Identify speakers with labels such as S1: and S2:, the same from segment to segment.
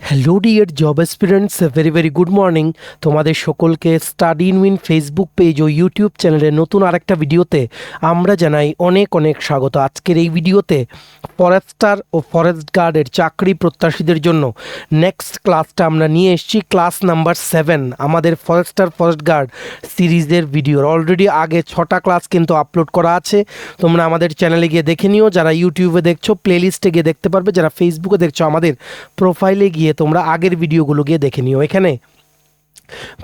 S1: Hello dear job aspirants, very good morning. তোমাদের সকলকে study in win Facebook page ও YouTube চ্যানেলের নতুন আরেকটা ভিডিওতে আমরা জানাই অনেক অনেক স্বাগত। আজকের এই ভিডিওতে ফরেস্টার ও ফরেস্ট গার্ডের চাকরি প্রত্যাশীদের জন্য নেক্সট ক্লাসটা আমরা নিয়ে এসেছি, ক্লাস নাম্বার 7 আমাদের ফরেস্টার ফরেস্ট গার্ড সিরিজের ভিডিওর। অলরেডি আগে 6টা ক্লাস কিন্তু আপলোড করা আছে, তোমরা আমাদের চ্যানেলে গিয়ে দেখে নিও। যারা ইউটিউবে দেখছো প্লেলিস্টে গিয়ে দেখতে পারবে, যারা ফেসবুকে দেখছো আমাদের প্রোফাইলে গিয়ে তোমরা আগের ভিডিওগুলো গিয়ে দেখে নিও। এখানে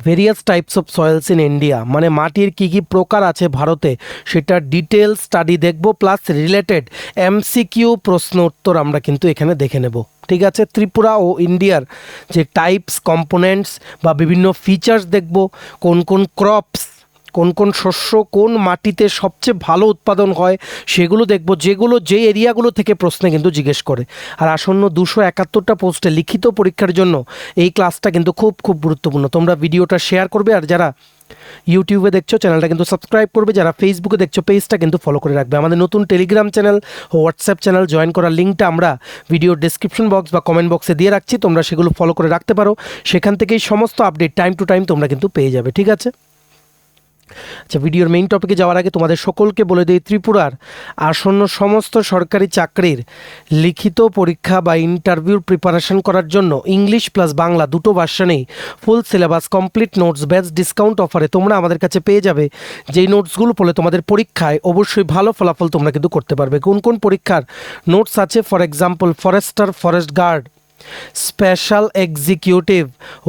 S1: various types of soil's in India, মানে মাটির কী কী প্রকার আছে ভারতে সেটা ডিটেল স্টাডি দেখব, প্লাস রিলেটেড এমসিকিউ প্রশ্ন উত্তর আমরা কিন্তু এখানে দেখে নেব। ঠিক আছে, ত্রিপুরা ও ইন্ডিয়ার যে টাইপস কম্পোনেন্টস বা বিভিন্ন ফিচার্স দেখব, কোন কোন ক্রপস, কোন কোন শস্য কোন মাটিতে সবচেয়ে ভালো উৎপাদন হয় সেগুলো দেখব, যেগুলো যে এরিয়াগুলো থেকে প্রশ্নে কিন্তু জিজ্ঞেস করে। আর আসন্ন 271টা পোস্টে লিখিত পরীক্ষার জন্য এই ক্লাসটা কিন্তু খুব খুব গুরুত্বপূর্ণ। তোমরা ভিডিওটা শেয়ার করবে, আর যারা ইউটিউবে দেখছো চ্যানেলটা কিন্তু সাবস্ক্রাইব করবে, যারা ফেসবুকে দেখছো পেজটা কিন্তু ফলো করে রাখবে। আমাদের নতুন টেলিগ্রাম চ্যানেল ও হোয়াটসঅ্যাপ চ্যানেল জয়েন করার লিঙ্কটা আমরা ভিডিওর ডেসক্রিপশন বক্স বা কমেন্ট বক্সে দিয়ে রাখছি, তোমরা সেগুলো ফলো করে রাখতে পারো। সেখান থেকেই সমস্ত আপডেট টাইম টু টাইম তোমরা কিন্তু পেয়ে যাবে। ঠিক আছে, আচ্ছা, ভিডিওর মেইন টপিকে যাওয়ার আগে তোমাদের সকলকে বলে দিই, ত্রিপুরার আসন্ন সমস্ত সরকারি চাকরির লিখিত পরীক্ষা বা ইন্টারভিউর প্রিপারেশন করার জন্য ইংলিশ প্লাস বাংলা দুটো ভার্সনেই full syllabus complete notes batch discount অফারে তোমরা আমাদের কাছে পেয়ে যাবে। যেই নোটসগুলো পড়লে তোমাদের পরীক্ষায় অবশ্যই ভালো ফলাফল তোমরা কিন্তু করতে পারবে। কোন কোন পরীক্ষার নোটস আছে? For example, forester forest guard, special executive,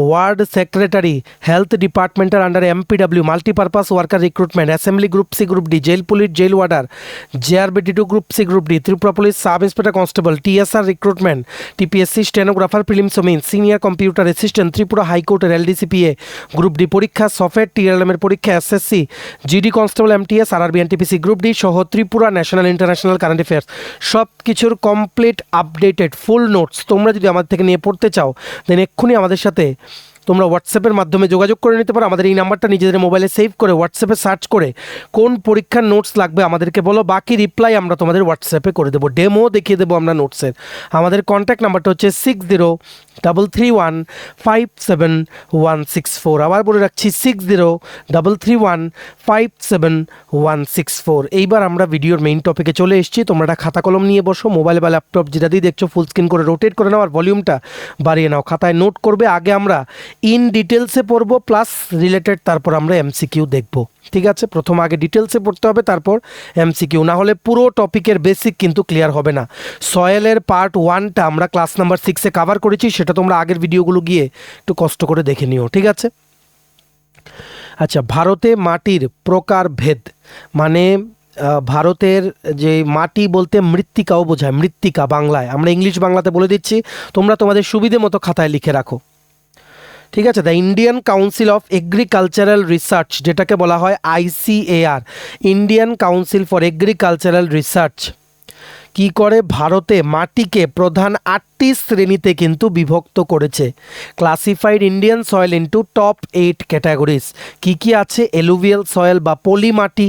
S1: ward secretary, health ডিপার্টমেন্টের আন্ডারে MPW, multipurpose worker recruitment, assembly group C group D, jail police jail warder, জেআরবিটি2 group C group D, Tripura police sub inspector constable, TSR recruitment, TPSC stenographer prelims ও main, senior computer assistant, Tripura হাইকোর্টের LDCPA group D পরীক্ষা, software টিএলএমের পরীক্ষা, SSC GD constable MTS, RRB NTPC group D সহ Tripura national international current affairs সব কিছুর complete updated ফুল notes তোমরা যদি আমাদের থেকে নিয়ে পড়তে চাও দেন এক্ষুনি আমাদের সাথে তোমরা হোয়াটসঅ্যাপের মাধ্যমে যোগাযোগ করে নিতে পারো। আমাদের এই নাম্বারটা নিজেদের মোবাইলে সেভ করে হোয়াটসঅ্যাপে সার্চ করে কোন পরীক্ষার নোটস লাগবে আমাদেরকে বলো, বাকি রিপ্লাই আমরা তোমাদের হোয়াটসঅ্যাপে করে দেবো, ডেমো দেখিয়ে দেবো আমরা নোটসের। আমাদের কন্ট্যাক্ট নাম্বারটা হচ্ছে 6033157164। আবার বলে রাখছি 6033157164। এইবার আমরা ভিডিওর মেইন টপিকে চলে এসেছি। তোমরা একটা খাতা কলম নিয়ে বসো, মোবাইল বা ল্যাপটপ যেটা দিয়ে দেখছো ফুল স্ক্রিন করে রোটেট করে নাও আর ভলিউমটা বাড়িয়ে নাও। খাতায় নোট করবে, আগে আমরা ইন ডিটেলসে পড়বো প্লাস রিলেটেড, তারপর আমরা এমসিকিউ দেখব। ঠিক আছে, প্রথম আগে ডিটেলসে পড়তে হবে, তারপর এমসিকিউ, না হলে পুরো টপিকের বেসিক কিন্তু ক্লিয়ার হবে না। সয়েলের পার্ট 1টা আমরা ক্লাস নাম্বার 6-এ কাভার করেছি, সেটা তোমরা আগের ভিডিওগুলো গিয়ে একটু কষ্ট করে দেখে নিও। ঠিক আছে, আচ্ছা, ভারতে মাটির প্রকারভেদ, মানে ভারতের যে মাটি বলতে মৃত্তিকাও বোঝায়, মৃত্তিকা বাংলায়, আমরা ইংলিশ বাংলাতে বলে দিচ্ছি, তোমরা তোমাদের সুবিধে মতো খাতায় লিখে রাখো। ঠিক আছে, the Indian council of agricultural research, যেটাকে বলা হয় ICAR, Indian council for agricultural research, কি করে ভারতে মাটিকে প্রধান 8টি শ্রেণীতে কিন্তু বিভক্ত করেছে। Classified Indian soil into top 8 categories. কি কি আছে? এলুভিয়াল সয়েল বা পলি মাটি,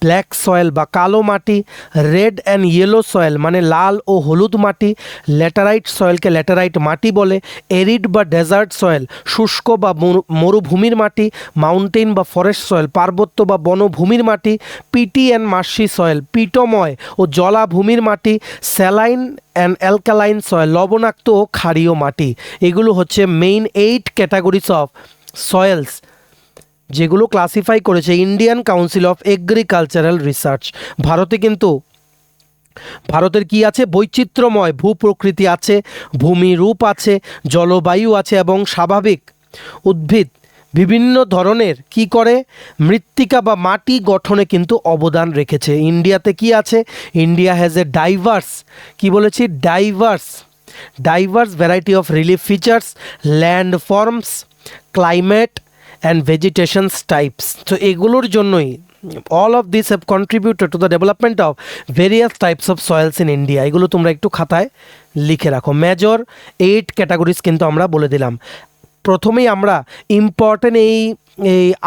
S1: ব্ল্যাক সয়েল বা কালো মাটি, রেড অ্যান্ড ইয়েলো সয়েল মানে লাল ও হলুদ মাটি, ল্যাটারাইট সয়েলকে ল্যাটারাইট মাটি বলে, এরিড বা ডেজার্ট সয়েল শুষ্ক বা মরুভূমির মাটি, মাউন্টেন বা ফরেস্ট সয়েল পার্বত্য বা বনভূমির মাটি, পিটি অ্যান্ড মার্শি সয়েল পিটময় ও জলাভূমির মাটি, স্যালাইন অ্যান্ড অ্যালকালাইন সয়েল লবণাক্ত ও ক্ষারীয় মাটি। এগুলো হচ্ছে মেইন 8 ক্যাটাগরিজ অফ সয়েলস যেগুলো ক্লাসিফাই করেছে Indian council of agricultural research. ভারতে কিন্তু ভারতের কি আছে? বৈচিত্র্যময় ভূপ্রকৃতি আছে, ভূমিরূপ আছে, জলবায়ু আছে এবং স্বাভাবিক উদ্ভিদ বিভিন্ন ধরনের কি করে মৃত্তিকা বা মাটি গঠনে কিন্তু অবদান রেখেছে। ইন্ডিয়াতে কি আছে? ইন্ডিয়া হ্যাজ এ ডাইভার্স, কি বলেছি, diverse variety of relief features, land forms, climate and vegetations types. তো এগুলোর জন্যই all of these have contributed to the development of various types of soils in India. এগুলো তোমরা একটু খাতায় লিখে রাখো। মেজর 8 ক্যাটাগরিজ কিন্তু আমরা বলে দিলাম। প্রথমেই আমরা ইম্পর্টেন্ট এই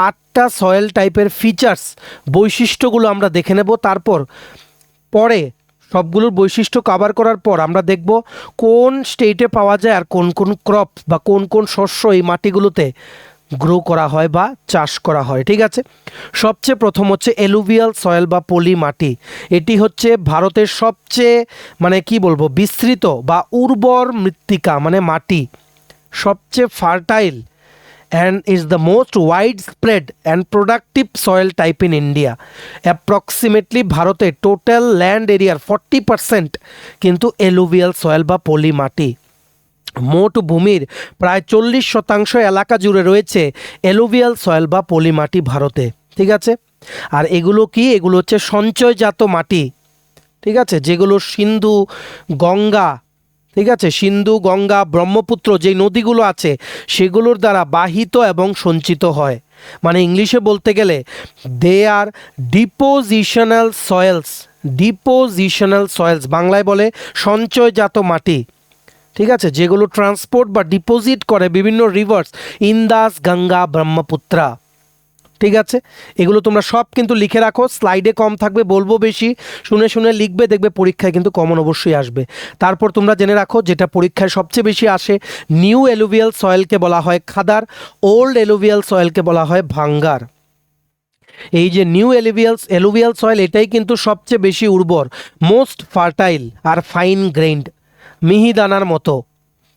S1: 8টা সয়েল টাইপের ফিচার্স বৈশিষ্ট্যগুলো আমরা দেখে নেব, তারপর পরে সবগুলোর বৈশিষ্ট্য কভার করার পর আমরা দেখব কোন স্টেটে পাওয়া যায় আর কোন কোন ক্রপ বা কোন কোন শস্য এই মাটিগুলোতে গ্রো করা হয় বা চাষ করা হয়। ঠিক আছে, সবচেয়ে প্রথম হচ্ছে এলুভিয়াল সয়েল বা পলি মাটি। এটি হচ্ছে ভারতের সবচেয়ে মানে কি বলবো বিস্তৃত বা উর্বর মৃত্তিকা মানে মাটি, সবচেয়ে fertile and is the most widespread and productive soil type in India. Approximately ভারতের টোটাল ল্যান্ড এরিয়ার 40% কিন্তু এলুভিয়াল সয়েল বা পলি মাটি। মোট ভূমির প্রায় 40% এলাকা জুড়ে রয়েছে এলুভিয়াল সয়েল বা পলি মাটি ভারতে। ঠিক আছে, আর এগুলো কি, এগুলো হচ্ছে সঞ্চয়জাত মাটি। ঠিক আছে, যেগুলো সিন্ধু, গঙ্গা, ঠিক আছে, সিন্ধু, গঙ্গা, ব্রহ্মপুত্র যেই নদীগুলো আছে সেগুলোর দ্বারা বাহিত এবং সঞ্চিত হয়। মানে ইংলিশে বলতে গেলে দে আর ডিপোজিশনাল সয়েলস, ডিপোজিশনাল সয়েলস বাংলায় বলে সঞ্চয়জাত মাটি। ঠিক আছে, যেগুলো ট্রান্সপোর্ট বা ডিপোজিট করে বিভিন্ন রিভার্স, ইন্দাস, গঙ্গা, ব্রহ্মপুত্রা। ঠিক আছে, এগুলো তোমরা সব কিন্তু লিখে রাখো, স্লাইডে কম থাকবে, বলবো বেশি, শুনে শুনে লিখবে, দেখবে পরীক্ষায় কিন্তু কমন অবশ্যই আসবে। তারপর তোমরা জেনে রাখো যেটা পরীক্ষায় সবচেয়ে বেশি আসে, নিউ এলুভিয়াল সয়েলকে বলা হয় খাদার, ওল্ড এলুভিয়াল সয়েলকে বলা হয় ভাঙ্গার। এই যে নিউ এলুভিয়াল সয়েল এটাই কিন্তু সবচেয়ে বেশি উর্বর, মোস্ট ফার্টাইল আর ফাইন গ্রেইনড, মিহিদানার মতো।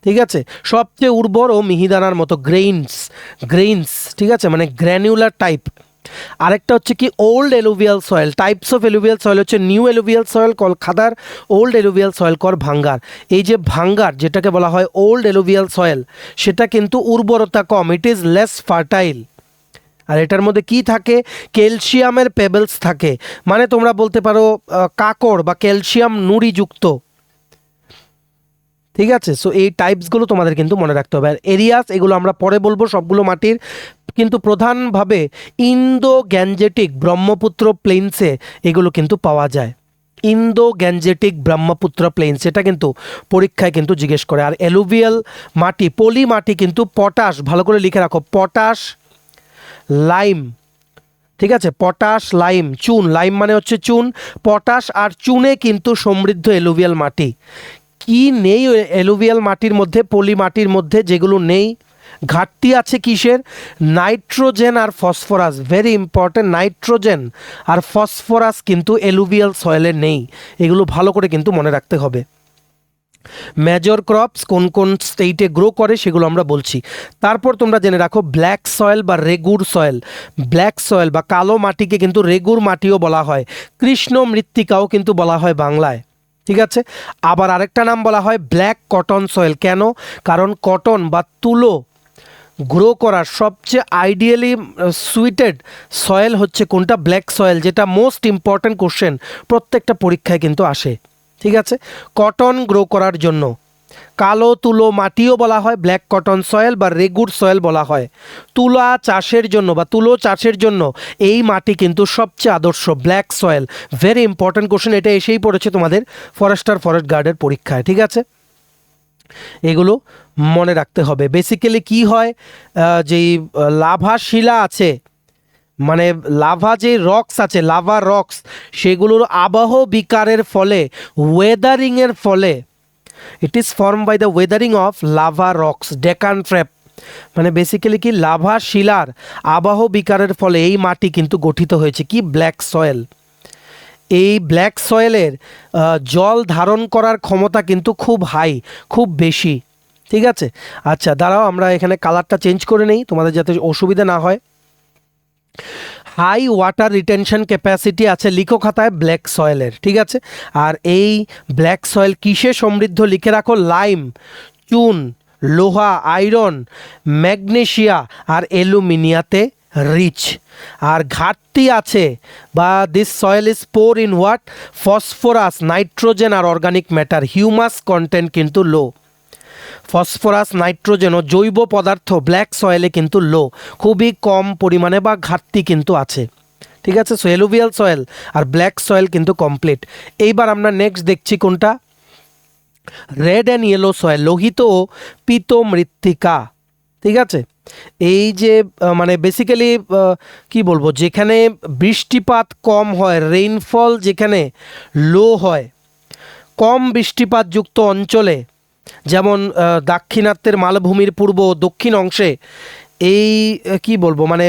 S1: ঠিক আছে, সবচেয়ে উর্বর ও মিহিদানার মতো, গ্রেইনস, ঠিক আছে, মানে গ্র্যানুলার টাইপ। আরেকটা হচ্ছে কি old alluvial soil, types of alluvial soil হচ্ছে new alluvial soil call খাদার, old alluvial soil call ভাঙ্গার। এই যে ভাঙ্গার যেটাকে বলা হয় ওল্ড এলুভিয়াল সয়েল, সেটা কিন্তু উর্বরতা কম, ইট ইজ লেস ফার্টাইল। আর এটার মধ্যে কি থাকে, ক্যালসিয়ামের পেবেলস থাকে, মানে তোমরা বলতে পারো কাকড় বা ক্যালসিয়াম নুড়িযুক্ত। ঠিক আছে, সো এই টাইপসগুলো তোমাদের কিন্তু মনে রাখতে হবে। আর এরিয়াস এগুলো আমরা পরে বলবো সবগুলো মাটির, কিন্তু প্রধানভাবে ইন্দো গ্যাঞ্জেটিক ব্রহ্মপুত্র প্লেন্সে এগুলো কিন্তু পাওয়া যায়। ইন্দো গ্যাঞ্জেটিক ব্রহ্মপুত্র প্লেন্স, এটা কিন্তু পরীক্ষায় কিন্তু জিজ্ঞেস করে। আর এলুভিয়াল মাটি, পলি মাটি কিন্তু পটাশ, ভালো করে লিখে রাখো, পটাশ, লাইম, ঠিক আছে, পটাশ, লাইম, চুন, লাইম মানে হচ্ছে চুন, পটাশ আর চুনে কিন্তু সমৃদ্ধ এলুভিয়াল মাটি। কি নেই এলুভিয়াল মাটির মধ্যে, পলি মাটির মধ্যে যেগুলো নেই, ঘাটতি আছে কিসের, নাইট্রোজেন আর ফসফরাস, ভেরি ইম্পর্টেন্ট, নাইট্রোজেন আর ফসফরাস কিন্তু এলুভিয়াল সয়েলে নেই, এগুলো ভালো করে কিন্তু মনে রাখতে হবে। মেজর ক্রপস কোন কোন স্টেটে গ্রো করে সেগুলো আমরা বলছি। তারপর তোমরা জেনে রাখো ব্ল্যাক সয়েল বা রেগুর সয়েল, ব্ল্যাক সয়েল বা কালো মাটিকে কিন্তু রেগুর মাটিও বলা হয়, কৃষ্ণ মৃত্তিকাও কিন্তু বলা হয় বাংলায়। ঠিক আছে, আবার আরেকটা নাম বলা হয় ব্ল্যাক কটন সয়েল। কেন? কারণ কটন বা তুলো গ্রো করার সবচেয়ে আইডিয়ালি সুইটেড সয়েল হচ্ছে কোনটা, ব্ল্যাক সয়েল, যেটা মোস্ট ইম্পর্ট্যান্ট কোশ্চেন প্রত্যেকটা পরীক্ষায় কিন্তু আসে। ঠিক আছে, কটন গ্রো করার জন্য কালো তুলো মাটিও বলা হয় ব্ল্যাক কটন সয়েল বা রেগুর সয়েল বলা হয়। তুলা চাষের জন্য বা তুলো চাষের জন্য এই মাটি কিন্তু সবচেয়ে আদর্শ, black soil. Very important question, এটা এসেই পড়েছে তোমাদের ফরেস্ট গার্ডের পরীক্ষায়। ঠিক আছে, এগুলো মনে রাখতে হবে। বেসিক্যালি কি হয়, যেই লাভা শিলা আছে, মানে লাভা যে রক্স আছে, লাভা রক্স, সেগুলোর আবহ বিকারের ফলে, ওয়েদারিংয়ের ফলে, it is form by the weathering of lava rocks, Deccan trap, মানে বেসিক্যালি কি লাভা শিলার আবহ বিকারের ফলে এই মাটি কিন্তু গঠিত হয়েছে কি, ব্ল্যাক সয়েল। এই ব্ল্যাক সয়েলের জল ধারণ করার ক্ষমতা কিন্তু খুব হাই, খুব বেশি। ঠিক আছে, আচ্ছা দাঁড়াও আমরা এখানে কালারটা চেঞ্জ করে নেই তোমাদের যাতে অসুবিধা না হয়। হাই ওয়াটার রিটেনশন ক্যাপাসিটি আছে লিখো খাতায় ব্ল্যাক সয়েলের। ঠিক আছে, আর এই ব্ল্যাক সয়েল কিসে সমৃদ্ধ লিখে রাখো, লাইম, চুন, লোহা, আয়রন, ম্যাগনেশিয়া আর অ্যালুমিনিয়াতে রিচ। আর ঘাটতি আছে বা this soil is poor in what, phosphorus, nitrogen আর অর্গানিক ম্যাটার, হিউমাস কন্টেন্ট কিন্তু লো। ফসফরাস, নাইট্রোজেন ও জৈব পদার্থ ব্ল্যাক সয়েলে কিন্তু লো, খুবই কম পরিমাণে বা ঘাটতি কিন্তু আছে। ঠিক আছে, সো এলুভিয়াল সয়েল আর ব্ল্যাক সয়েল কিন্তু কমপ্লিট। এইবার আমরা নেক্সট দেখছি কোনটা, রেড অ্যান্ড ইয়েলো সয়েল, লোহিত ও পীত মৃত্তিকা। ঠিক আছে, এই যে মানে বেসিক্যালি কি বলবো, যেখানে বৃষ্টিপাত কম হয়, রেইনফল যেখানে লো হয়, কম বৃষ্টিপাতযুক্ত অঞ্চলে, যেমন দাক্ষিণাত্যের মালভূমির পূর্ব ও দক্ষিণ অংশে এই কি বলবো মানে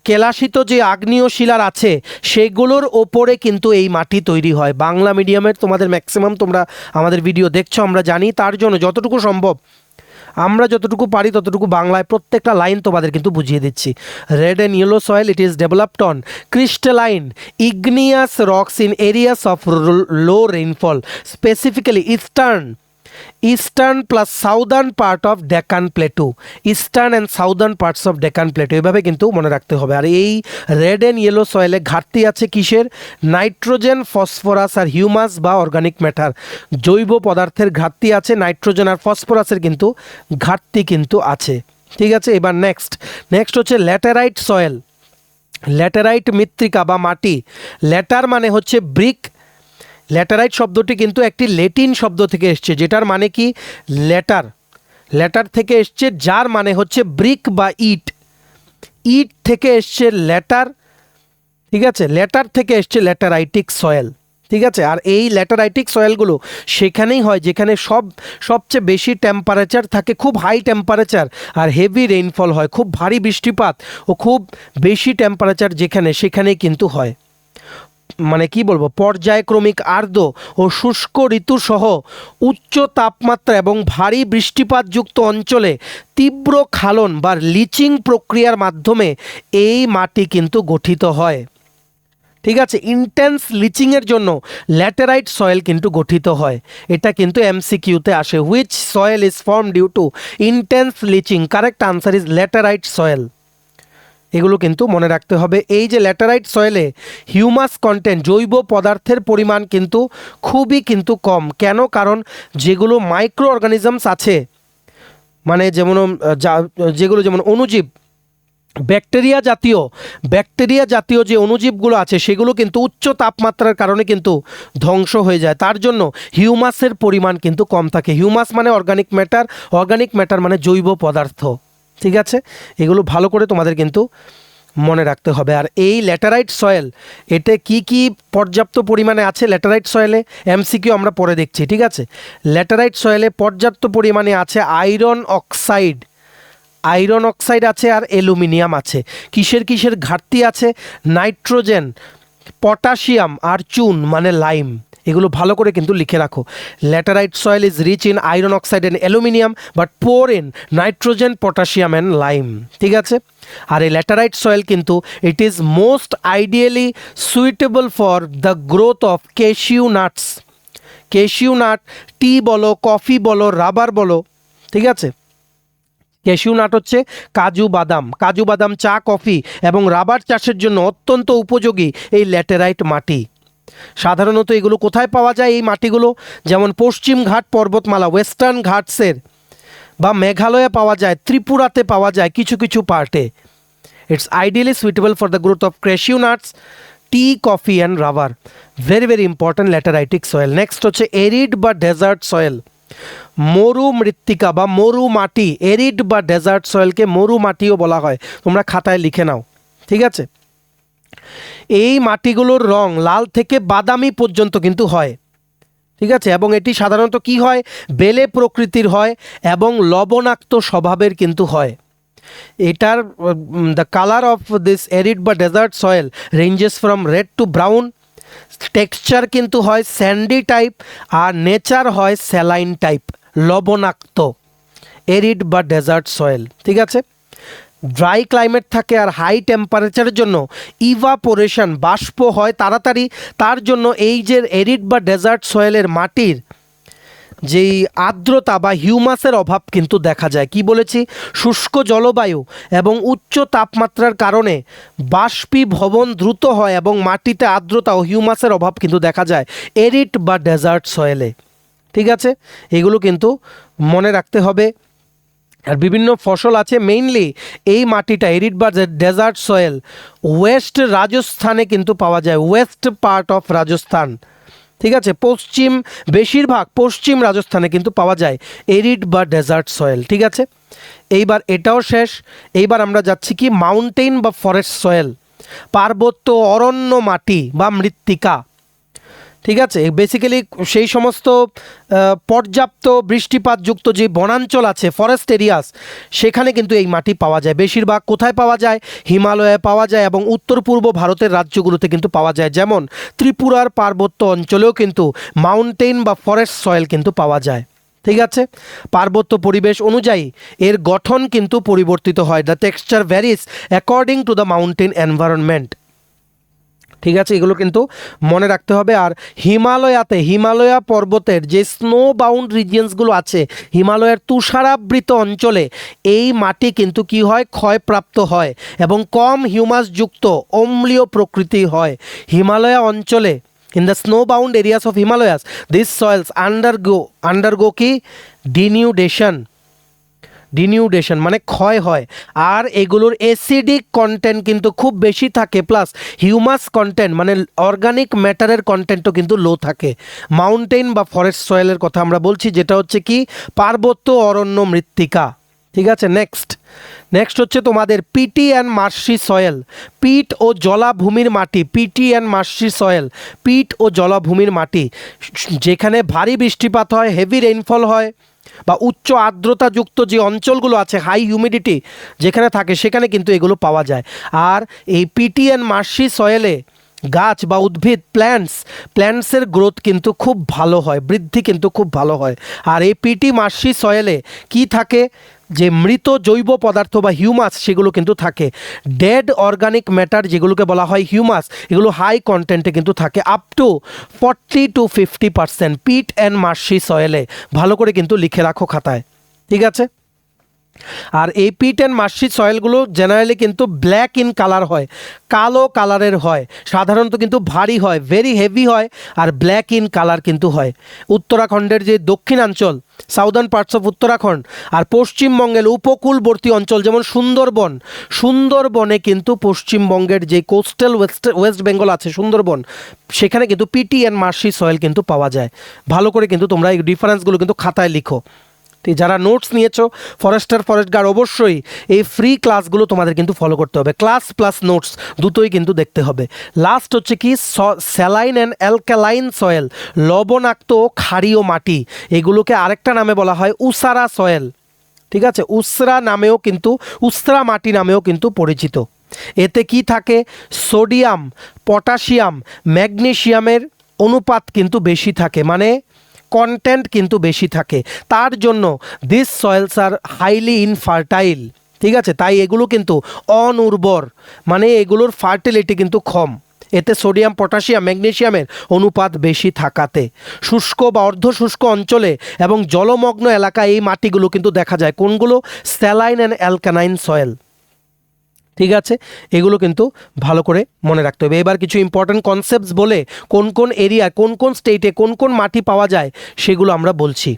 S1: কেলাসিত যে আগ্নেয় শিলার আছে সেগুলোর ওপরে কিন্তু এই মাটি তৈরি হয়। বাংলা মিডিয়ামের তোমাদের ম্যাক্সিমাম তোমরা আমাদের ভিডিও দেখছো, আমরা জানি, তার জন্য যতটুকু সম্ভব আমরা যতটুকু পারি ততটুকু বাংলায় প্রত্যেকটা লাইন তোমাদের কিন্তু বুঝিয়ে দিচ্ছি। Red and yellow soil, it is developed on crystalline igneous rocks in areas of low rainfall, specifically eastern plus southern part of Deccan plateau, eastern and southern parts of Deccan plateau, এভাবে কিন্তু মনে রাখতে হবে। আর এই রেড অ্যান্ড ইয়েলো সয়েলে ঘাটতি আছে কিসের? Nitrogen, phosphorus আর humus বা অর্গানিক ম্যাটার, জৈব পদার্থের ঘাটতি আছে, নাইট্রোজেন আর ফসফরাসের কিন্তু ঘাটতি কিন্তু আছে। ঠিক আছে, এবার নেক্সট হচ্ছে ল্যাটেরাইট সয়েল। ল্যাটেরাইট মৃত্তিকা বা মাটি, ল্যাটার মানে হচ্ছে ব্রিক, ল্যাটারাইট শব্দটি কিন্তু একটি ল্যাটিন শব্দ থেকে এসছে, যেটার মানে কি ল্যাটার থেকে এসছে, যার মানে হচ্ছে ব্রিক বা ইট থেকে এসছে ল্যাটার। ঠিক আছে, ল্যাটার থেকে এসছে ল্যাটারাইটিক সয়েল। ঠিক আছে, আর এই ল্যাটারাইটিক সয়েলগুলো সেখানেই হয় যেখানে সবচেয়ে বেশি টেম্পারেচার থাকে, খুব হাই টেম্পারেচার আর হেভি রেইনফল হয়, খুব ভারী বৃষ্টিপাত ও খুব বেশি টেম্পারেচার সেখানেই কিন্তু হয়। মানে কি বলবো, পর্যায়ক্রমিক আর্দ্র ও শুষ্ক ঋতু সহ উচ্চ তাপমাত্রা এবং ভারী বৃষ্টিপাতযুক্ত অঞ্চলে তীব্র ক্ষালন বা লিচিং প্রক্রিয়ার মাধ্যমে এই মাটি কিন্তু গঠিত হয়। ঠিক আছে, ইন্টেন্স লিচিংয়ের জন্য ল্যাটেরাইট সয়েল কিন্তু গঠিত হয়। এটা কিন্তু এমসিকিউতে আসে, which soil is form due to intense leaching, correct answer is laterite soil. এগুলো কিন্তু মনে রাখতে হবে। এই যে ল্যাটেরাইট সয়েলে হিউমাস কন্টেন্ট, জৈব পদার্থের পরিমাণ কিন্তু খুবই কিন্তু কম। কেন? কারণ যেগুলো মাইক্রো অর্গানিজমস আছে, মানে যেগুলো যেমন অণুজীব, ব্যাকটেরিয়া জাতীয় যে অণুজীবগুলো আছে সেগুলো কিন্তু উচ্চ তাপমাত্রার কারণে কিন্তু ধ্বংস হয়ে যায়, তার জন্য হিউমাসের পরিমাণ কিন্তু কম থাকে। হিউমাস মানে অর্গানিক ম্যাটার মানে জৈব পদার্থ। ঠিক আছে, এগুলো ভালো করে তোমাদের কিন্তু মনে রাখতে হবে। আর এই ল্যাটেরাইট সয়েল, এতে কি পর্যাপ্ত পরিমাণে আছে ল্যাটেরাইট সয়েলে, এমসিকিউ আমরা পরে দেখছি। ঠিক আছে, ল্যাটেরাইট সয়েলে পর্যাপ্ত পরিমাণে আছে আয়রন অক্সাইড আছে আর অ্যালুমিনিয়াম আছে। কিসের ঘাটতি আছে? নাইট্রোজেন, পটাশিয়াম আর চুন মানে লাইম। এগুলো ভালো করে কিন্তু লিখে রাখো। Laterite soil is rich in iron oxide and aluminium but poor in nitrogen, potassium and lime. ঠিক আছে, আর এই ল্যাটেরাইট সয়েল কিন্তু it is most ideally suitable for the growth of cashew nut, tea বলো, কফি বলো, rubber বলো। ঠিক আছে, ক্যাশিউ নাট হচ্ছে কাজু বাদাম, চা, কফি এবং রাবার চাষের জন্য অত্যন্ত উপযোগী এই ল্যাটেরাইট মাটি। সাধারণত এগুলো কোথায় পাওয়া যায়? এই মাটিগুলো যেমন পশ্চিম ঘাট পর্বতমালা, ওয়েস্টার্ন ঘাটসের বা মেঘালয়ে পাওয়া যায়, ত্রিপুরাতে পাওয়া যায় কিছু পার্টে। It's ideally suitable for the growth of cashew nuts, tea, coffee and rubber. Very important lateritic soil. Next হচ্ছে এরিড বা ডেজার্ট সয়েল, মরু মৃত্তিকা বা মরু মাটি। এরিড বা ডেজার্ট সয়েলকে মরু মাটিও বলা হয়, তোমরা খাতায় লিখে নাও। ঠিক আছে, এই মাটিগুলোর রং লাল থেকে বাদামি পর্যন্ত কিন্তু হয়। ঠিক আছে, এবং এটি সাধারণত কি হয়? বেলে প্রকৃতির হয় এবং লবণাক্ত স্বভাবের কিন্তু হয়। এটার the colour of this arid বা desert soil ranges from red to brown. Texture কিন্তু হয় স্যান্ডি টাইপ আর নেচার হয় স্যালাইন টাইপ, লবণাক্ত এরিড বা ডেজার্ট সয়েল। ঠিক আছে, ড্রাই ক্লাইমেট থাকে আর হাই টেম্পারেচারের জন্য ইভাপোরেশন, বাষ্প হয় তাড়াতাড়ি, তার জন্য এই যে এরিড বা ডেজার্ট সয়েলের মাটির যেই আর্দ্রতা বা হিউমাসের অভাব কিন্তু দেখা যায়। কি বলেছি? শুষ্ক জলবায়ু এবং উচ্চ তাপমাত্রার কারণে বাষ্পীভবন দ্রুত হয় এবং মাটিতে আর্দ্রতা ও হিউমাসের অভাব কিন্তু দেখা যায় এরিড বা ডেজার্ট সয়েলে। ঠিক আছে, এগুলো কিন্তু মনে রাখতে হবে। আর বিভিন্ন ফসল আছে, মেইনলি এই মাটিটা এরিড বা ডেজার্ট সয়েল ওয়েস্ট রাজস্থানে কিন্তু পাওয়া যায়, ওয়েস্ট পার্ট অফ রাজস্থান। ঠিক আছে, বেশিরভাগ পশ্চিম রাজস্থানে কিন্তু পাওয়া যায় এরিড বা ডেজার্ট সয়েল। ঠিক আছে, এইবার এটাও শেষ। এইবার আমরা যাচ্ছি কি মাউন্টেন বা ফরেস্ট সয়েল, পার্বত্য অরণ্য মাটি বা মৃত্তিকা। ঠিক আছে, বেসিক্যালি সেই সমস্ত পর্যাপ্ত বৃষ্টিপাতযুক্ত যে বনাঞ্চল আছে, ফরেস্ট এরিয়াস, সেখানে কিন্তু এই মাটি পাওয়া যায়। বেশিরভাগ কোথায় পাওয়া যায়? হিমালয়ে পাওয়া যায় এবং উত্তর পূর্ব ভারতের রাজ্যগুলোতে কিন্তু পাওয়া যায়। যেমন ত্রিপুরার পার্বত্য অঞ্চলেও কিন্তু মাউন্টেন বা ফরেস্ট সয়েল কিন্তু পাওয়া যায়। ঠিক আছে, পার্বত্য পরিবেশ অনুযায়ী এর গঠন কিন্তু পরিবর্তিত হয়। The texture varies according to the mountain environment. ঠিক আছে, এগুলো কিন্তু মনে রাখতে হবে। আর হিমালয়া পর্বতের যে স্নো বাউন্ড রিজিয়ন্সগুলো আছে, হিমালয়ের তুষারাবৃত অঞ্চলে এই মাটি কিন্তু কি হয়? ক্ষয়প্রাপ্ত হয় এবং কম হিউমাসযুক্ত অম্লীয় প্রকৃতি হয়। হিমালয়া অঞ্চলে in the snow bound areas of Himalayas these soils undergo কি? ডিনিউডেশন মানে ক্ষয় হয়। আর এগুলোর অ্যাসিডিক কন্টেন্ট কিন্তু খুব বেশি থাকে, প্লাস হিউমাস কন্টেন্ট মানে অর্গানিক ম্যাটারের কন্টেন্টও কিন্তু লো থাকে। মাউন্টেন বা ফরেস্ট সয়েলের কথা আমরা বলছি, যেটা হচ্ছে কি? পার্বত্য অরণ্য মৃত্তিকা। ঠিক আছে, নেক্সট হচ্ছে তোমাদের পিটি অ্যান্ড মার্শি সয়েল। পিট ও জলাভূমির মাটি, পিটি অ্যান্ড মার্শি সয়েল, পিট ও জলাভূমির মাটি, যেখানে ভারী বৃষ্টিপাত হয়, হেভি রেইনফল হয় বা উচ্চ আর্দ্রতাযুক্ত যে অঞ্চলগুলো আছে, হাই হিউমিডিটি যেখানে থাকে, সেখানে কিন্তু এগুলো পাওয়া যায়। আর এই পিটি অ্যান্ড মার্শি সয়েলে গাছ বা উদ্ভিদ প্ল্যান্টসের গ্রোথ কিন্তু খুব ভালো হয়, বৃদ্ধি কিন্তু খুব ভালো হয়। আর এই পিটি মার্শি সয়েলে কি থাকে? যে মৃত জৈব পদার্থ বা হিউমাস, সেগুলো কিন্তু থাকে। ডেড অর্গানিক ম্যাটার যেগুলোকে বলা হয় হিউমাস, এগুলো হাই কন্টেন্টে কিন্তু থাকে, up to 40 to 50% peat and marshy সয়েলে। ভালো করে কিন্তু লিখে রাখো খাতায়। ঠিক আছে, আর এই পিট অ্যান্ড মার্শি সয়েলগুলো জেনারেলি কিন্তু ব্ল্যাক ইন কালার হয়, কালো কালারের হয়, সাধারণত কিন্তু ভারী হয়, ভেরি হেভি হয়, আর ব্ল্যাক ইন কালার কিন্তু হয়। উত্তরাখণ্ডের যে দক্ষিণাঞ্চল, সাউদার্ন পার্টস অফ উত্তরাখণ্ড, আর পশ্চিমবঙ্গের উপকূলবর্তী অঞ্চল যেমন সুন্দরবনে কিন্তু পশ্চিমবঙ্গের যে কোস্টাল ওয়েস্ট বেঙ্গল আছে, সুন্দরবন, সেখানে কিন্তু পিটি অ্যান্ড মার্শি সয়েল কিন্তু পাওয়া যায়। ভালো করে কিন্তু তোমরা এই ডিফারেন্সগুলো কিন্তু খাতায় লিখো। যারা নোটস নিয়েছো ফরেস্ট গার্ড, অবশ্যই এই ফ্রি ক্লাসগুলো তোমাদের কিন্তু ফলো করতে হবে। ক্লাস প্লাস নোটস দুটোই কিন্তু দেখতে হবে। লাস্ট হচ্ছে কি? স্যালাইন অ্যান্ড অ্যালকালাইন সয়েল, লবণাক্ত ও ক্ষারীয় মাটি, এগুলোকে আরেকটা নামে বলা হয় উসারা সয়েল। ঠিক আছে, উসরা মাটি নামেও কিন্তু পরিচিত। এতে কি থাকে? সোডিয়াম, পটাশিয়াম, ম্যাগনেসিয়ামের অনুপাত কিন্তু বেশি থাকে, মানে কন্টেন্ট কিন্তু বেশি থাকে। তার জন্য this soil's are highly infertile. ঠিক আছে, তাই এগুলো কিন্তু অনুর্বর, মানে এগুলোর ফার্টিলিটি কিন্তু কম। এতে সোডিয়াম, পটাশিয়াম, ম্যাগনেসিয়ামের অনুপাত বেশি থাকাতে শুষ্ক বা অর্ধশুষ্ক অঞ্চলে এবং জলমগ্ন এলাকায় এই মাটিগুলো কিন্তু দেখা যায়। কোনগুলো? Saline and alkaline soil. ঠিক আছে, এগুলো কিন্তু ভালো করে মনে রাখতে হবে। এবার কিছু ইম্পর্টেন্ট কনসেপ্টস বলে কোন এরিয়া, কোন স্টেটে কোন মাটি পাওয়া যায় সেগুলো আমরা বলছি।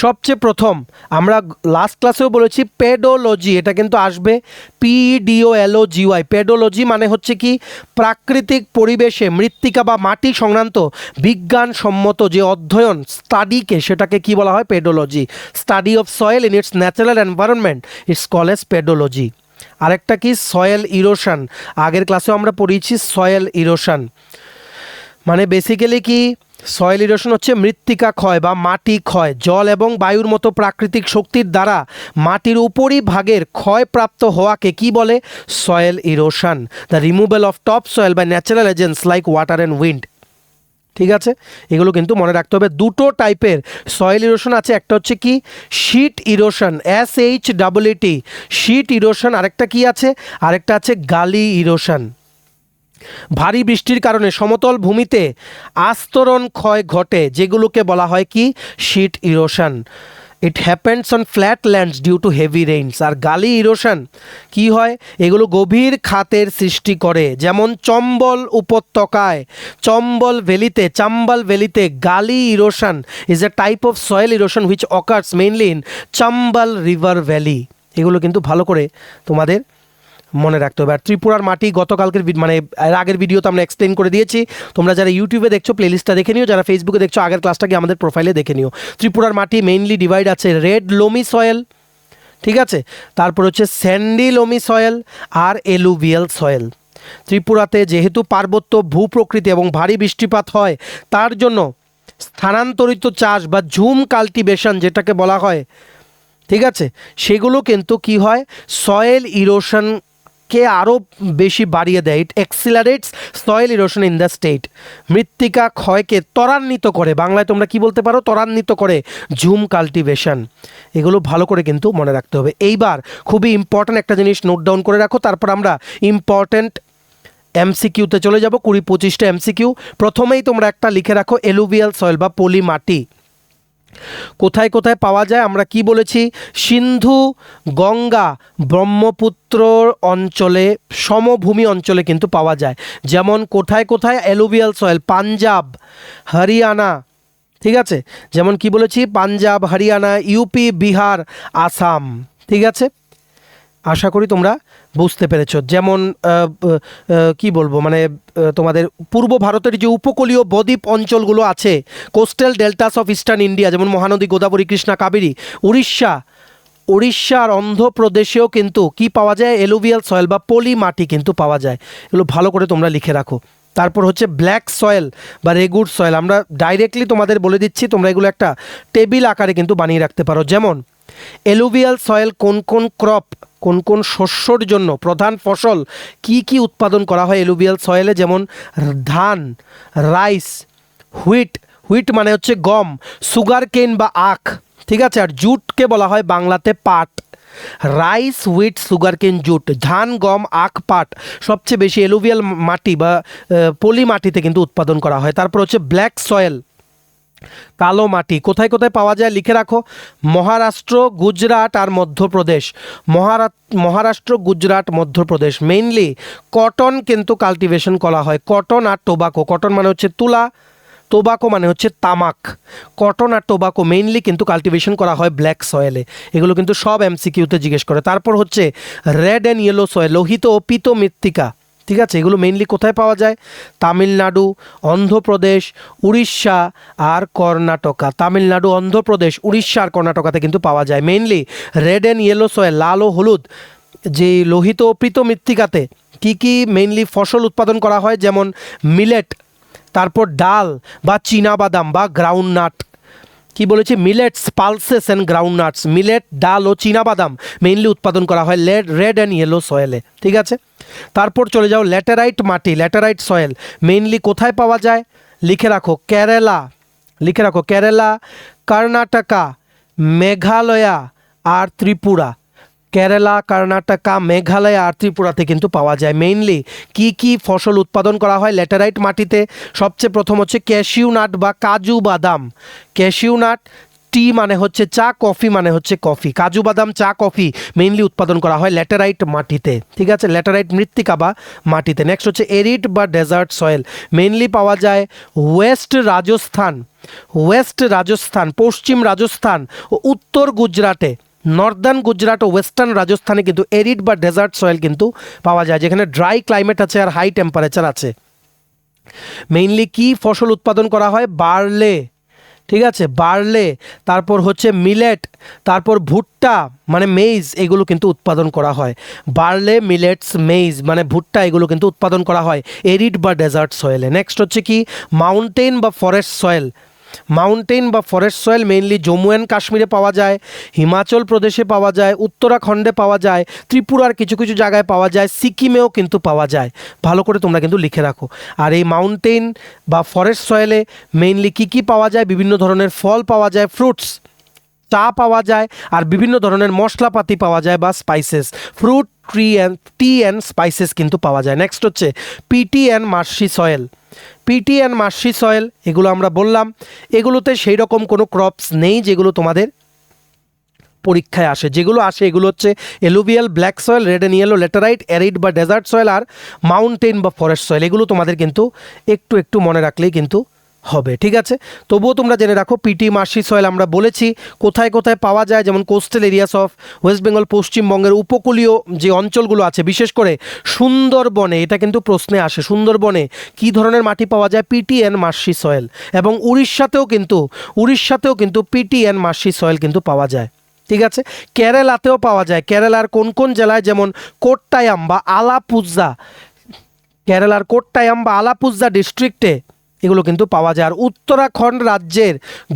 S1: সবচেয়ে প্রথম, আমরা লাস্ট ক্লাসেও বলেছি পেডোলজি, এটা কিন্তু আসবে PEDOLOGY। পেডোলজি মানে হচ্ছে কি? প্রাকৃতিক পরিবেশে মৃত্তিকা বা মাটি সংক্রান্ত বিজ্ঞানসম্মত যে অধ্যয়ন, স্টাডিকে, সেটাকে কি বলা হয়? Pedology. Study of soil in its natural environment it's called as pedology. আরেকটা কি? Soil erosion. আগের ক্লাসেও আমরা পড়িয়েছি সয়েল ইরোশন মানে বেসিক্যালি কি? সয়েল ইরোশন হচ্ছে মৃত্তিকা ক্ষয় বা মাটি ক্ষয়, জল এবং বায়ুর মতো প্রাকৃতিক শক্তির দ্বারা মাটির উপরিভাগের ক্ষয়প্রাপ্ত হওয়াকে কি বলে? Soil erosion. The removal of top soil by natural agents like water and wind. ঠিক আছে, এগুলো কিন্তু মনে রাখতে হবে। দুটো টাইপের সয়েল ইরোশন আছে, একটা হচ্ছে কি? Sheet erosion, SHEET sheet erosion. আরেকটা কি আছে? আরেকটা আছে গালি ইরোশন। ভারী বৃষ্টির কারণে সমতল ভূমিতে আস্তরণ ক্ষয় ঘটে, যেগুলোকে বলা হয় কি? Sheet erosion. It happens on flat lands due to heavy rains. আর গালি ইরোশন কি হয়? এগুলো গভীর খাতের সৃষ্টি করে, যেমন চম্বল উপত্যকায়, চাম্বল ভ্যালিতে গালি erosion is a type of soil erosion which occurs mainly in Chambal river valley. এগুলো কিন্তু ভালো করে তোমাদের মনে রাখতে হবে। আর ত্রিপুরার মাটি গতকালকের মানে আগের ভিডিওতে আমরা এক্সপ্লেন করে দিয়েছি। তোমরা যারা ইউটিউবে দেখছো প্লেলিস্টটা দেখে নিও, যারা ফেসবুকে দেখছো আগের ক্লাসটাকে আমাদের প্রোফাইলে দেখে নিও। ত্রিপুরার মাটি মেইনলি ডিভাইড আছে রেড লোমি সয়েল, ঠিক আছে, তারপর হচ্ছে স্যান্ডি লোমি সয়েল আর এলুভিয়াল সয়েল। ত্রিপুরাতে যেহেতু পার্বত্য ভূপ্রকৃতি এবং ভারী বৃষ্টিপাত হয়, তার জন্য স্থানান্তরিত চাষ বা ঝুম কাল্টিভেশন যেটাকে বলা হয়, ঠিক আছে, সেগুলো কিন্তু কি হয়, সয়েল ইরোশনকে আরও বেশি বাড়িয়ে দেয়। It accelerates soil erosion in the state. মৃত্তিকা ক্ষয়কে ত্বরান্বিত করে, বাংলায় তোমরা কি বলতে পারো, ত্বরান্বিত করে ঝুম কাল্টিভেশন। এগুলো ভালো করে কিন্তু মনে রাখতে হবে। এইবার খুবই ইম্পর্ট্যান্ট একটা জিনিস নোট ডাউন করে রাখো, তারপর আমরা ইম্পর্ট্যান্ট এমসিকিউতে চলে যাব। 20-25টা এমসিকিউ। প্রথমেই তোমরা একটা লিখে রাখো, এলুভিয়াল সয়েল বা পলি মাটি কোথায় কোথায় পাওয়া যায়। আমরা কি বলেছি, সিন্ধু, গঙ্গা, ব্রহ্মপুত্র অঞ্চলে, সমভূমি অঞ্চলে কিন্তু পাওয়া যায়। যেমন কোথায় কোথায় এলুভিয়াল সয়েল, পাঞ্জাব, হরিয়ানা, ঠিক আছে, যেমন কি বলেছি, পাঞ্জাব, হরিয়ানা, ইউপি, বিহার, আসাম, ঠিক আছে। আশা করি তোমরা বুঝতে পেরেছো। যেমন কি বলবো, মানে তোমাদের পূর্ব ভারতের যে উপকূলীয় বদ্বীপ অঞ্চলগুলো আছে, কোস্টাল ডেল্টাস অফ ইস্টার্ন ইন্ডিয়া, যেমন মহানদী, গোদাবরী, কৃষ্ণা, কাবেরী, উড়িষ্যার অন্ধ্রপ্রদেশেও কিন্তু কি পাওয়া যায়, এলুভিয়াল সয়েল বা পলি মাটি কিন্তু পাওয়া যায়। এগুলো ভালো করে তোমরা লিখে রাখো। তারপর হচ্ছে ব্ল্যাক সয়েল বা রেগুড সয়েল। আমরা ডাইরেক্টলি তোমাদের বলে দিচ্ছি, তোমরা এগুলো একটা টেবিল আকারে কিন্তু বানিয়ে রাখতে পারো। যেমন এলুভিয়াল সয়েল কোন কোন ক্রপ, কোন কোন শস্যর জন্য প্রধান ফসল কি কি উৎপাদন করা হয় এলুভিয়াল সয়েলে, যেমন ধান, রাইস, হুইট মানে হচ্ছে গম, সুগার কেন বা আখ, ঠিক আছে, আর জুটকে বলা হয় বাংলাতে পাট। রাইস, হুইট, সুগার কেন, জুট, ধান, গম, আখ, পাট সবচেয়ে বেশি এলুভিয়াল মাটি বা পলি মাটিতে কিন্তু উৎপাদন করা হয়। তারপর হচ্ছে ব্ল্যাক সয়েল, কালো মাটি, কোথায় কোথায় পাওয়া যায় লিখে রাখো, মহারাষ্ট্র, গুজরাট আর মধ্যপ্রদেশ। মহারাষ্ট্র, গুজরাট, মধ্যপ্রদেশ মেইনলি কটন কিন্তু কাল্টিভেশন করা হয়। কটন আর টোবাকো, কটন মানে হচ্ছে তুলা, টোবাকো মানে হচ্ছে তামাক। কটন আর টোবাকো মেইনলি কিন্তু কাল্টিভেশন করা হয় ব্ল্যাক সয়েলে। এগুলো কিন্তু সব এমসিকিউতে জিজ্ঞেস করে। তারপর হচ্ছে রেড অ্যান্ড ইয়েলো সয়েল, লোহিত ও পীত মৃত্তিকা, ঠিক আছে, এগুলো মেইনলি কোথায় পাওয়া যায়, তামিলনাড়ু, অন্ধ্রপ্রদেশ, উড়িষ্যা আর কর্ণাটকা। তামিলনাড়ু, অন্ধ্রপ্রদেশ, উড়িষ্যা আর কর্ণাটকাতে কিন্তু পাওয়া যায় mainly red and yellow soil, লাল ও হলুদ। যে লোহিত ও পীত মৃত্তিকাতে কী কী মেইনলি ফসল উৎপাদন করা হয়, যেমন মিলেট, তারপর ডাল বা চীনাবাদাম বা গ্রাউন্ডনাট। কি বলেছি, মিলেটস, পালসেস অ্যান্ড গ্রাউন্ডনাটস, মিলেট, ডাল ও চীনাবাদাম মেইনলি উৎপাদন করা হয় রেড অ্যান্ড ইয়েলো সয়েলে, ঠিক আছে। তারপর চলে যাও ল্যাটেরাইট মাটি, ল্যাটেরাইট সয়েল মেইনলি কোথায় পাওয়া যায় লিখে রাখো, কেরালা, কর্ণাটকা, মেঘালয়া আর ত্রিপুরা। কেরালা, কর্ণাটকা, মেঘালয় আর ত্রিপুরাতে কিন্তু পাওয়া যায়। মেইনলি কি কি ফসল উৎপাদন করা হয় ল্যাটেরাইট মাটিতে, সবচেয়ে প্রথম হচ্ছে ক্যাশিউ নাট বা কাজু বাদাম। ক্যাশিউ নাট, টি মানে হচ্ছে চা, কফি মানে হচ্ছে কফি, কাজু বাদাম, চা, কফি মেইনলি উৎপাদন করা হয় ল্যাটেরাইট মাটিতে, ঠিক আছে, ল্যাটেরাইট মৃত্তিকা বা মাটিতে। নেক্সট হচ্ছে এরিড বা ডেজার্ট সয়েল, মেইনলি পাওয়া যায় ওয়েস্ট রাজস্থান, পশ্চিম রাজস্থান ও উত্তর গুজরাটে। নর্দার্ন গুজরাট ও ওয়েস্টার্ন রাজস্থানে কিন্তু এরিড বা ডেজার্ট সয়েল কিন্তু পাওয়া যায়, যেখানে ড্রাই ক্লাইমেট আছে আর হাই টেম্পারেচার আছে। মেইনলি কি ফসল উৎপাদন করা হয়, বার্লে, ঠিক আছে, বার্লে, তারপর হচ্ছে মিলেট, তারপর ভুট্টা মানে মেইজ, এগুলো কিন্তু উৎপাদন করা হয়। বার্লে, মিলেটস, মেইজ মানে ভুট্টা, এগুলো কিন্তু উৎপাদন করা হয় এরিড বা ডেজার্ট সয়েলে। নেক্সট হচ্ছে কি, মাউন্টেন বা forest soil mainly Jammu and কাশ্মীরে পাওয়া যায়, হিমাচল প্রদেশে পাওয়া যায়, উত্তরাখণ্ডে পাওয়া যায়, ত্রিপুরার কিছু কিছু জায়গায় পাওয়া যায়, সিকিমেও কিন্তু পাওয়া যায়। ভালো করে তোমরা কিন্তু লিখে রাখো। আর এই মাউন্টেন বা ফরেস্ট সয়েলে মেইনলি কী কী পাওয়া যায়, বিভিন্ন ধরনের ফল পাওয়া যায়, ফ্রুটস, চা পাওয়া যায়, আর বিভিন্ন ধরনের মশলাপাতি পাওয়া যায় বা spices, fruit, T and spices কিন্তু পাওয়া যায়। নেক্সট হচ্ছে পিটি অ্যান্ড মার্শি সয়েল, এগুলো আমরা বললাম, এগুলোতে সেই রকম কোনো ক্রপস নেই যেগুলো তোমাদের পরীক্ষায় আসে। যেগুলো আসে এগুলো হচ্ছে alluvial, black soil, red and yellow, laterite, arid বা ডেজার্ট সয়েল আর মাউন্টেন বা ফরেস্ট সয়েল। এগুলো তোমাদের কিন্তু একটু মনে রাখলেই কিন্তু হবে, ঠিক আছে। তবুও তোমরা জেনে রাখো, পিটি মার্শি সয়েল আমরা বলেছি কোথায় কোথায় পাওয়া যায়, যেমন coastal areas of West Bengal, পশ্চিমবঙ্গের উপকূলীয় যে অঞ্চলগুলো আছে, বিশেষ করে সুন্দরবনে, এটা কিন্তু প্রশ্নে আসে, সুন্দরবনে কী ধরনের মাটি পাওয়া যায়, পিটি অ্যান্ড মার্শি সয়েল। এবং উড়িষ্যাতেও কিন্তু পিটি অ্যান্ড মার্শি সয়েল কিন্তু পাওয়া যায়, ঠিক আছে। কেরালাতেও পাওয়া যায়, কেরালার কোন কোন জেলায়, যেমন কোট্টায়াম বা আলাপুজা, কেরালার কোট্টায়াম বা আলাপুঝা ডিস্ট্রিক্টে এগুলো কিন্তু পাওয়া যায়। আর উত্তরাখণ্ড রাজ্যের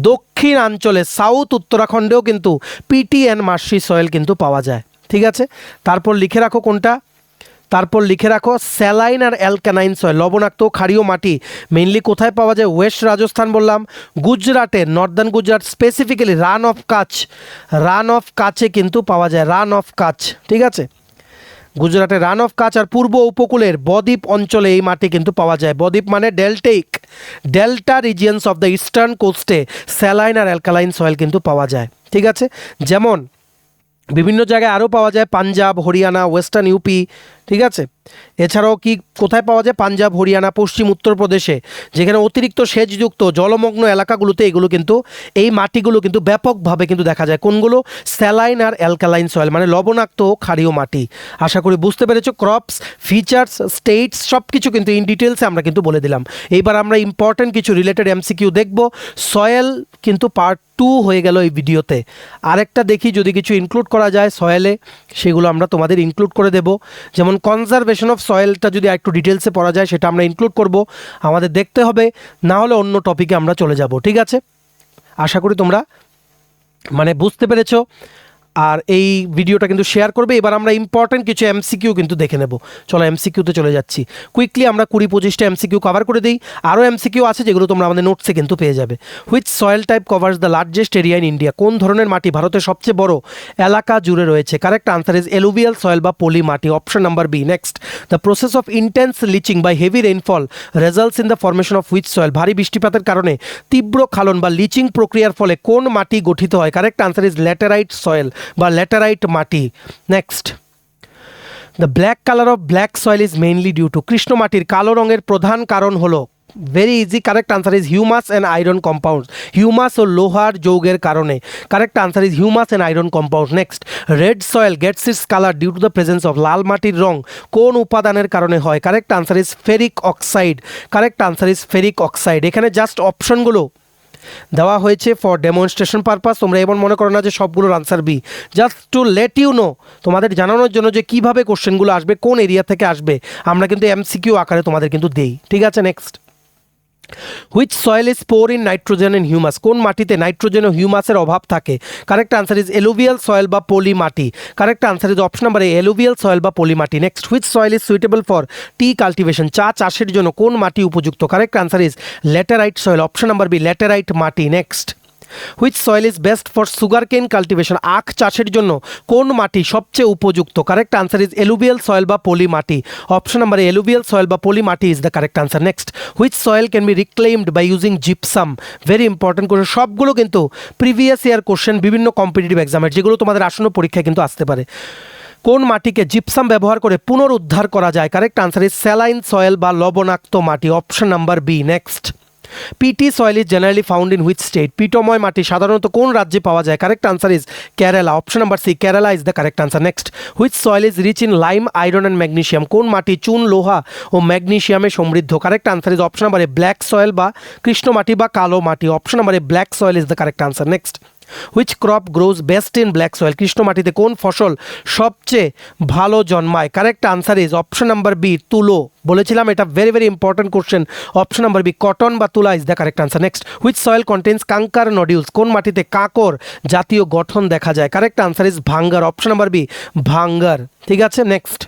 S1: দক্ষিণাঞ্চলে সাউথ উত্তরাখণ্ডেও কিন্তু পিটি অ্যান্ড মার্শি সয়েল কিন্তু পাওয়া যায়। ঠিক আছে, তারপর লিখে রাখো কোনটা, তারপর লিখে রাখো স্যালাইন আর অ্যালকানাইন সয়েল, লবণাক্ত ক্ষারীয় মাটি মেইনলি কোথায় পাওয়া যায়? ওয়েস্ট রাজস্থান বললাম, গুজরাটের Northern Gujarat, specifically run of কাচে কিন্তু পাওয়া যায়, রান অফ কাচ। ঠিক আছে, গুজরাটের রান অফ কাচ আর পূর্ব উপকূলের বদ্বীপ অঞ্চলে এই মাটি কিন্তু পাওয়া যায়। বদ্বীপ মানে delta regions of the eastern কোস্টে স্যালাইন আর অ্যালকালাইন সয়েল কিন্তু পাওয়া যায়। ঠিক আছে, যেমন বিভিন্ন জায়গায় আরও পাওয়া যায়, পাঞ্জাব, হরিয়ানা, ওয়েস্টার্ন ইউপি। ঠিক আছে, এছাড়াও কি কোথায় পাওয়া যায়? পাঞ্জাব, হরিয়ানা, পশ্চিম উত্তরপ্রদেশে, যেখানে অতিরিক্ত সেচযুক্ত জলমগ্ন এলাকাগুলোতে এগুলো কিন্তু, এই মাটিগুলো কিন্তু ব্যাপকভাবে কিন্তু দেখা যায়। কোনগুলো? স্যালাইন আর অ্যালকালাইন সয়েল, মানে লবণাক্ত ক্ষারীয় মাটি। আশা করি বুঝতে পেরেছো। ক্রপস, ফিচার্স, স্টেটস সব কিছু কিন্তু ইন ডিটেলসে আমরা কিন্তু বলে দিলাম। এইবার আমরা ইম্পর্টেন্ট কিছু রিলেটেড এমসিকিউ দেখব। সয়েল কিন্তু পার্ট 2 হয়ে গেল এই ভিডিওতে। আরেকটা দেখি যদি কিছু ইনক্লুড করা যায় সয়েলে, সেগুলো আমরা তোমাদের ইনক্লুড করে দেব। যেমন কনজারভেশন অফ সয়েলটা যদি একটু ডিটেলসে পড়া যায় সেটা আমরা ইনক্লুড করব, আমাদের দেখতে হবে, না হলে অন্য টপিকে আমরা চলে যাব। ঠিক আছে, আশা করি তোমরা মানে বুঝতে পেরেছো। আর এই ভিডিওটা কিন্তু শেয়ার করবে। এবার আমরা ইম্পর্টেন্ট কিছু এমসিকিউ কিন্তু দেখে নেব। চলো এমসিকিউতে চলে যাচ্ছি। কুইকলি আমরা 20-25টা এমসিকিউ কভার করে দিই। আরও এমসিকিউ আছে যেগুলো তোমরা আমাদের নোটসে কিন্তু পেয়ে যাবে। Which soil type covers the largest area in India? কোন ধরনের মাটি ভারতের সবচেয়ে বড় এলাকা জুড়ে রয়েছে? Correct answer is alluvial soil বা পলি মাটি, option number B. Next, the process of intense leaching by heavy rainfall results in the formation of which soil? ভারী বৃষ্টিপাতের কারণে তীব্র ক্ষালন বা লিচিং প্রক্রিয়ার ফলে কোন মাটি গঠিত হয়? Correct answer is laterite soil বা ল্যাটেরাইট মাটি। Next, the black colour of black soil is mainly due to? কৃষ্ণ মাটির কালো রঙের প্রধান কারণ হলো, very easy, correct answer is humus and iron compound, humus ও লোহার যৌগের কারণে। Correct answer is humus and iron compound. Next, red soil gets its colour due to the presence of? লাল মাটির রং কোন উপাদানের কারণে হয়? Correct answer is ferric oxide. Correct answer is ferric oxide. এখানে জাস্ট অপশনগুলো দেওয়া হয়েছে ফর ডেমনস্ট্রেশন পারপাস। তোমরা এমন মনে করো না যে সবগুলোর answer B, just to let you know, তোমাদের জানানোর জন্য যে কীভাবে কোশ্চেনগুলো আসবে, কোন এরিয়া থেকে আসবে, আমরা কিন্তু এমসিকিউ আকারে তোমাদের কিন্তু দেই। ঠিক আছে, next, which soil is poor in nitrogen and humus? কোন মাটিতে নাইট্রোজেন ও হিউমাসের অভাব থাকে? Correct answer is alluvial soil বা পলি মাটি। Correct answer is option number A, alluvial soil বা পলি মাটি। Next, which soil is suitable for tea cultivation? চা চাষের জন্য কোন মাটি উপযুক্ত? Correct answer is laterite soil, option number B, laterite মাটি। Next, which soil is best for sugar কেন কাল্টিভেশন? আখ চাষের জন্য কোন মাটি সবচেয়ে উপযুক্ত? Correct answer is alluvial soil বা পলি মাটি, option number A, alluvial soil বা পলি মাটি is the correct answer. Next, which soil can be reclaimed by using gypsum? Very important question, সবগুলো কিন্তু প্রিভিয়াস ইয়ার কোশ্চেন বিভিন্ন কম্পিটিটিভ এক্সামের, যেগুলো তোমাদের আসন্ন পরীক্ষায় কিন্তু আসতে পারে। কোন মাটিকে জিপসাম ব্যবহার করে পুনরুদ্ধার করা যায়? Correct answer is saline soil বা লবণাক্ত মাটি, option number B. Next, peaty soil is generally found in which state? পিটময় মাটি সাধারণত কোন রাজ্যে পাওয়া যায়? Correct answer is Kerala, option number C, Kerala is the correct answer. Next, which soil is rich in lime, iron and magnesium? কোন মাটি চুন, লোহা ও ম্যাগনেশিয়ামে সমৃদ্ধ? Correct answer is option number A, black soil বা কৃষ্ণ মাটি বা কালো মাটি, option number A, black soil is the correct answer. Next, which crop grows best in black soil? কৃষ্ণ মাটিতে কোন ফসল সবচেয়ে ভালো জন্মায়? Correct answer is option number B, তুলো। বলেছিলাম এটা very very important question, option number B, cotton বা তুলা is the correct answer. Next, which soil contains kankar nodules? কোন মাটিতে কাঁকর জাতীয় গঠন দেখা যায়? Correct answer is bhangar, option number B, bhangar. ঠিক আছে, next,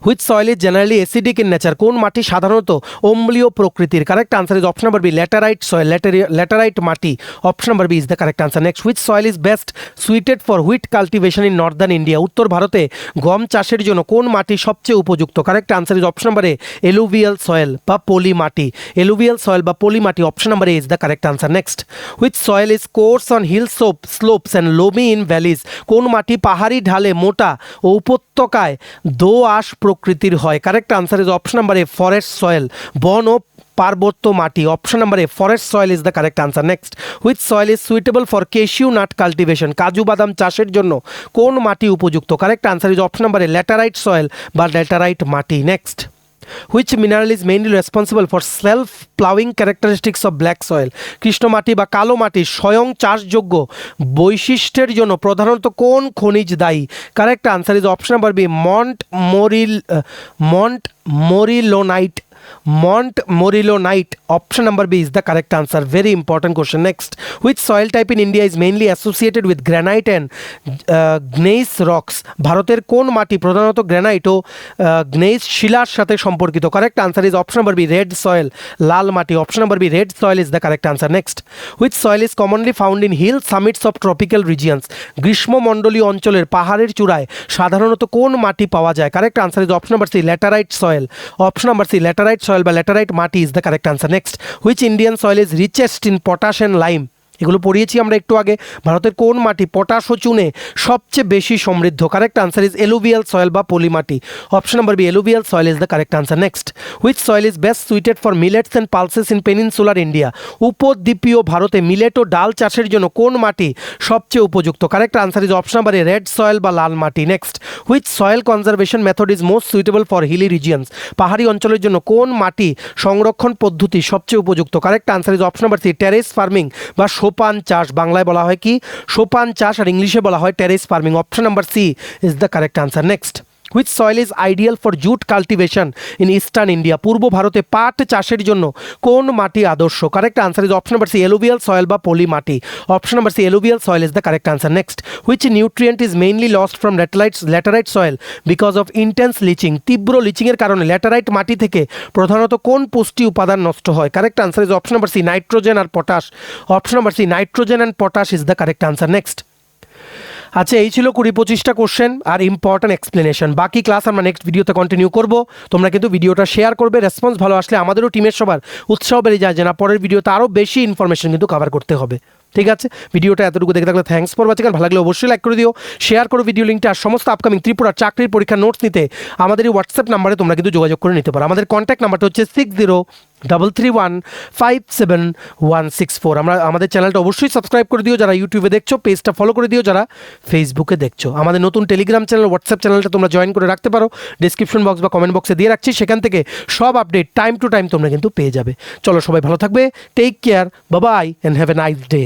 S1: which soil is generally acidic in nature? কোন মাটি সাধারণত অম্লীয় প্রকৃতির? Correct answer is option number B, laterite soil, laterite মাটি, option number B is the correct answer. Next, which soil is best suited for wheat cultivation in northern India? উত্তর ভারতে গম চাষের জন্য কোন মাটি সবচেয়ে উপযুক্ত? Correct answer is option number A, alluvial soil বা পলি মাটি, এলুভিয়াল সয়েল বা পলি মাটি, option number A is the correct answer. Next, which soil is coarse on hill slopes and loamy in valleys? কোন মাটি পাহাড়ি ঢালে মোটা ও উপত্যকায় দোআঁশ প্রকৃতির হয়? Correct answer is option number A, forest soil, বন ও পার্বত্য মাটি, option number A, forest soil is the correct answer. Next, which soil is suitable for cashew nut cultivation? কাজু বাদাম চাষের জন্য কোন মাটি উপযুক্ত? Correct answer is option number A, laterite soil বা ল্যাটেরাইট মাটি। Next, which mineral is mainly responsible for self ploughing characteristics of black soil? Krishna মাটি বা কালো মাটির স্বয়ং চাষযোগ্য বৈশিষ্ট্যের জন্য প্রধানত কোন খনিজ দায়ী? Correct answer is option number B montmorillonite. Montmorillonite. Option number B is the correct answer. Very important question. Next, which soil type in India is mainly associated with granite and gneiss rocks? ভারতের কোন মাটি প্রধানত granite ও গ্নেইস শিলার সাথে সম্পর্কিত? Correct answer is option number B red soil. লাল মাটি. Option number B red soil is the correct answer. Next, which soil is commonly found in hill summits of tropical regions? গ্রীষ্মমণ্ডলীয় অঞ্চলের পাহাড়ের চূড়ায় সাধারণত কোন মাটি পাওয়া যায়? Correct answer is option number C laterite soil. Option number C laterite soil বা ল্যাটারাইট মাটি is the correct answer. Next, which Indian soil is richest in potash and lime? এগুলো পড়িয়েছি আমরা একটু আগে. ভারতের কোন মাটি পটাশ ও চুনে সবচেয়ে বেশি সমৃদ্ধ? Correct answer is alluvial soil বা পলি মাটি. Option number B alluvial soil is the correct answer. Next, which soil is best suited for millets and pulses in peninsular India? উপদ্বীপীয় ভারতে মিলেট ও ডাল চাষের জন্য কোন মাটি সবচেয়ে উপযুক্ত? Correct answer is option number A red soil বা লাল মাটি. Next, which soil conservation method is most suitable for hilly regions? পাহাড়ি অঞ্চলের জন্য কোন মাটি সংরক্ষণ পদ্ধতি সবচেয়ে উপযুক্ত? Correct answer is option number C terrace farming বা সোপান চাষ. বাংলায় বলা হয় কি? সোপান চাষ, আর ইংলিশে বলা হয় terrace farming. Option number C is the correct answer. Next, which soil is ideal for jute cultivation in eastern India? পূর্ব ভারতে পাট চাষের জন্য কোন মাটি আদর্শ? Correct answer is option number C alluvial soil বা পলি মাটি. Option number C alluvial soil is the correct answer. Next, which nutrient is mainly lost from laterite soil because of intense leaching? তীব্র লিচিংয়ের কারণে ল্যাটারাইট মাটি থেকে প্রধানত কোন পুষ্টি উপাদান নষ্ট হয়? Correct answer is option number C nitrogen আর potash. Option number C nitrogen and potash is the correct answer. Next, আচ্ছা এই ছিল 20-25টা কোশ্চেন আর ইম্পর্টেন্ট এক্সপ্লেনেশন. বাকি ক্লাস আমরা নেক্সট ভিডিওতে কন্টিনিউ করব. তোমরা কিন্তু ভিডিওটা শেয়ার করবে. রেসপন্স ভালো আসলে আমাদেরও টিমের সবার উৎসাহ বেড়ে যায় যে না পরের ভিডিওতে আরও বেশি ইনফরমেশন কিন্তু কভার করতে হবে. ঠিক আছে, ভিডিওটা এতটুকু দেখে থাকলে থ্যাঙ্কস ফর ওয়াচিং. ভালো লাগলে অবশ্যই লাইক করে দিও, শেয়ার করো ভিডিও লিঙ্কটা. আর সমস্ত আপকামিং ত্রিপুরা চাকরির পরীক্ষার নোটস নিতে আমাদের এই হোয়াটসঅ্যাপ নাম্বারে তোমরা কিন্তু যোগাযোগ করে নিতে পারো. আমাদের কন্ট্যাক্ট নাম্বারটা হচ্ছে 6033157164. আমাদের চ্যানেলটা অবশ্যই সাবস্ক্রাইব করে দিও যারা ইউটিউবে দেখছো, পেজটা ফলো করে দিও যারা ফেসবুকে দেখছো. আমাদের নতুন টেলিগ্রাম চ্যানেল, হোয়াটসঅ্যাপ চ্যানেলটা তোমরা জয়েন করে রাখতে পারো. ডিসক্রিপশন বক্স বা কমেন্ট বক্সে দিয়ে রাখছি, সেখান থেকে সব আপডেট টাইম টু টাইম তোমরা কিন্তু পেয়ে যাবে. চলো সবাই ভালো থাকবে, take care, bye bye and have a nice day.